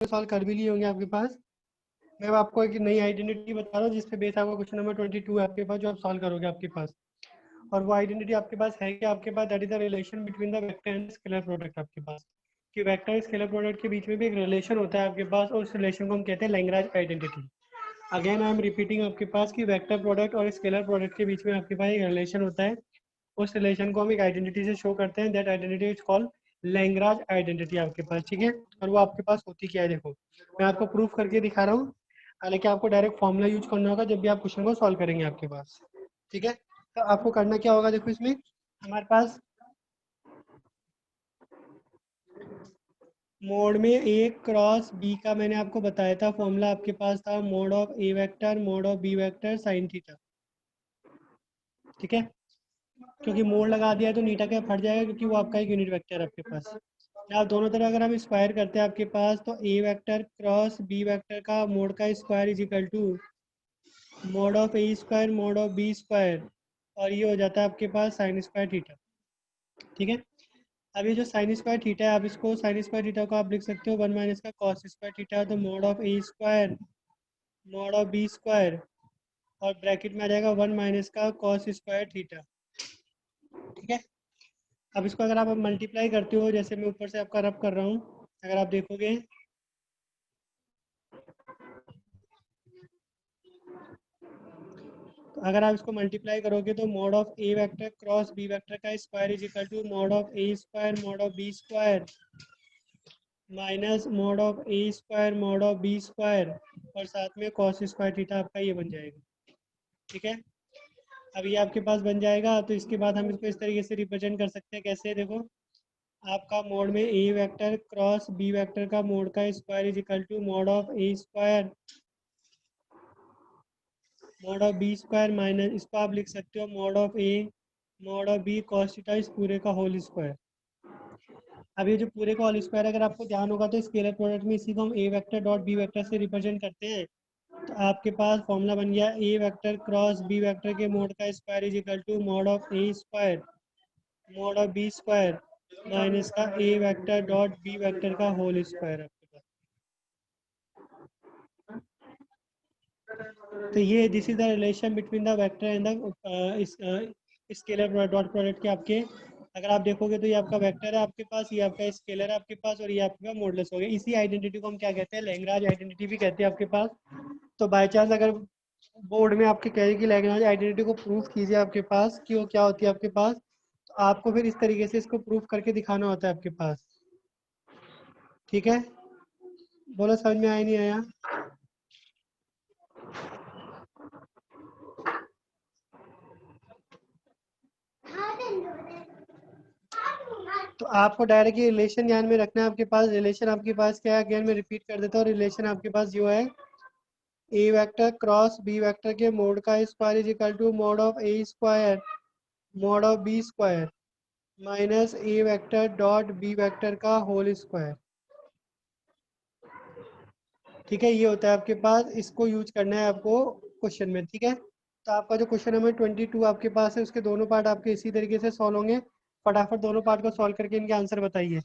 Solve कर भी लिए होंगे आपके पास। मैं अब आपको एक नई आइडेंटिटी बता रहा हूँ जिस पे बेस आपका क्वेश्चन नंबर 22 है आपके पास, जो आप सॉल्व करोगे आपके पास। और वो आइडेंटिटी आपके पास है कि आपके पास that is the relation between the vector and scalar product आपके पास, कि वेक्टर और स्केलर प्रोडक्ट के बीच में भी एक रिलेशन होता है आपके पास, और उस रिलेशन को हम कहते हैं Lagrange identity. Again I am repeating आपके पास कि वेक्टर प्रोडक्ट और स्केलर प्रोडक्ट के बीच में आपके पास एक रिलेशन होता है। उस रिलेशन को हम एक आइडेंटिटी से शो करते हैं, that identity is called Lagrange identity आपके पास, ठीक है। और वो आपके पास होती क्या है, देखो मैं आपको प्रूफ करके दिखा रहा हूँ। हालांकि आपको डायरेक्ट फॉर्मूला यूज करना होगा जब भी आप क्वेश्चन को सॉल्व करेंगे आपके पास, ठीक है। तो आपको करना क्या होगा, देखो इसमें हमारे पास मोड में ए क्रॉस बी का मैंने आपको बताया था फॉर्मूला, आपके पास था mod of A vector mod of B vector sine theta, ठीक है। क्योंकि मोड लगा दिया है तो नीटा क्या फट जाएगा, क्योंकि वो आपका एक यूनिट वेक्टर है आपके पास। आप दोनों तरह अगर हम स्क्वायर करते हैं आपके पास, तो A vector cross B vector का मोड का square is equal to mod of A square mod of B square, और ये हो जाता है आपके पास साइन स्क्वायर थीटा, ठीक है। अब ये जो साइन स्क्वायर थीटा है, आप इसको साइन स्क्वायर थीटा को आप लिख सकते हो 1 - का कॉस स्क्वायर थीटा, तो mod of A square mod of B square, और ब्रैकेट में आ जाएगा 1 - का कॉस स्क्वायर थीटा, ठीक है। अब इसको अगर आप मल्टीप्लाई करते हो, जैसे मैं ऊपर से आपका रब कर रहा हूँ, अगर आप देखोगे तो अगर आप इसको मल्टीप्लाई करोगे तो mod of A vector cross B vector का square is equal to mod of A square mod of B square minus mod of A square mod of B square, और साथ में कॉस स्क्वायर थीटा आपका ये बन जाएगा, ठीक है। अब ये आपके पास बन जाएगा, तो इसके बाद हम इसको इस तरीके से रिप्रेजेंट कर सकते हैं, कैसे, देखो आपका मोड में A vector cross B vector का मोड का square is equal to mod of A square mod of B square minus, इसको आप लिख सकते हो mod of A mod of B cos theta इस पूरे का होल स्क्वायर। अब ये जो पूरे का होल स्क्वायर, अगर आपको ध्यान होगा तो स्केलर प्रोडक्ट में इसी को हम A vector dot B vector से रिप्रेजेंट करते हैं। तो आपके पास फॉर्मूला बन गया A vector cross B vector के मोड का square is equal to mod of A square mod of B square minus का A vector dot B vector का होल स्क्वायर आपके पास। तो ये this is the relation between the vector and the scalar dot product के आपके। अगर आप देखोगे तो ये आपका वेक्टर है आपके पास, ये आपका स्केलर है आपके पास, और ये आपका मॉडुलस हो गया। इसी आइडेंटिटी को हम क्या कहते हैं, लैग्रेंज आइडेंटिटी भी कहते हैं आपके पास। तो बाय चांस अगर बोर्ड में आपके कहे कि लैग्रेंज आइडेंटिटी को प्रूफ कीजिए आपके पास कि वो क्या होती है आपके पास, तो आपको फिर इस तरीके से इसको प्रूफ करके दिखाना होता है आपके पास, ठीक है। बोलो समझ में आया नहीं आया। तो आपको डायरेक्ट ये रिलेशन ध्यान में रखना है आपके पास। रिलेशन आपके पास क्या है, अगेन मैं रिपीट कर देता हूँ। रिलेशन आपके पास जो है A vector cross B vector के मोड का square is equal to mod of A square mod of B square minus A vector dot B vector का होल स्क्वायर, ठीक है। ये होता है आपके पास, इसको यूज करना है आपको क्वेश्चन में, ठीक है। तो आपका जो क्वेश्चन नंबर 22 आपके पास है, उसके दोनों पार्ट आपके इसी तरीके से सॉल्व होंगे। फटाफट दोनों पार्ट को सॉल्व करके इनके आंसर बताइए।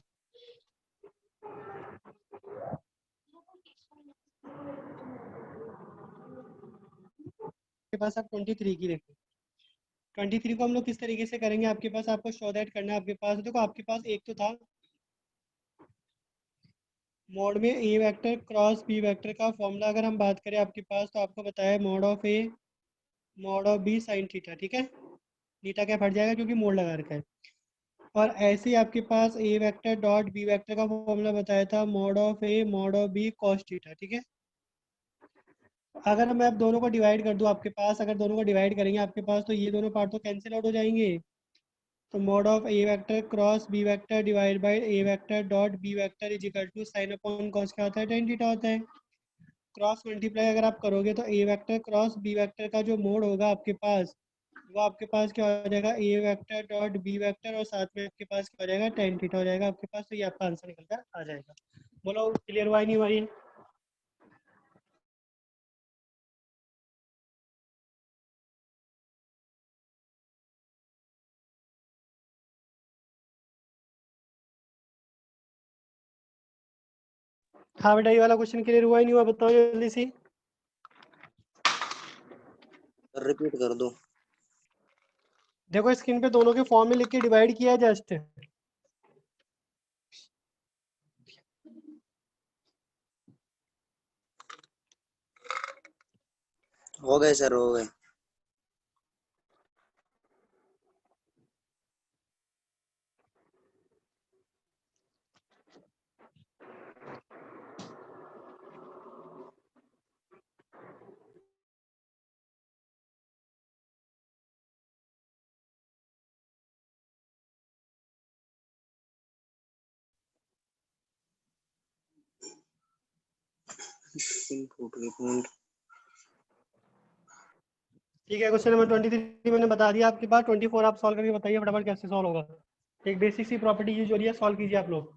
आपके पास आप 23 की देखो। 23 को हम लोग किस तरीके से करेंगे आपके पास, आपको शो दैट करना है आपके पास। देखो आपके पास एक तो था मोड में A vector cross B vector का फॉर्मूला, अगर हम बात करें आपके पास, तो आपको बताया mod of A mod of B sine theta, ठीक है। थीटा क्या फट जाएगा क्योंकि मोड लगा रखा है। और ऐसे ही आपके पास A vector dot B vector का फॉर्मूला बताया था mod of A mod of B cos theta, ठीक है। अगर मैं अब दोनों को डिवाइड कर दूं आपके पास, अगर दोनों को डिवाइड करेंगे आपके पास, तो ये दोनों पार्ट तो कैंसिल आउट हो जाएंगे। तो mod of A vector cross B vector divide by A vector dot B vector is equal to sine upon cos क्या होता है, tan थीटा होता है। क्रॉस मल्टीप्लाई अगर आप करोगे तो A vector cross B vector का जो मोड होगा आपके पास, वो आपके पास क्या हो जाएगा, ए वेक्टर डॉट बी वेक्टर, और साथ में आपके पास क्या हो जाएगा, tan थीटा हो जाएगा आपके पास। तो ये आपका आंसर निकल कर आ जाएगा। बोलो क्लियर हुआ नहीं हुआ ये। हाँ बेटा, ये वाला क्वेश्चन क्लियर हुआ ही नहीं हुआ, बताओ जल्दी से। रिपीट कर दो। देखो स्क्रीन पे दोनों के फॉर्म में लिख के डिवाइड किया है जस्ट। हो गए सर, हो गए। इनपुट के पॉइंट। ठीक है, क्वेश्चन नंबर 23 मैंने बता दिया आपके पास। 24 आप सॉल्व करके बताइए फटाफट कैसे सॉल्व होगा। एक बेसिक सी प्रॉपर्टी यूज हो रही है, सॉल्व कीजिए आप लोग।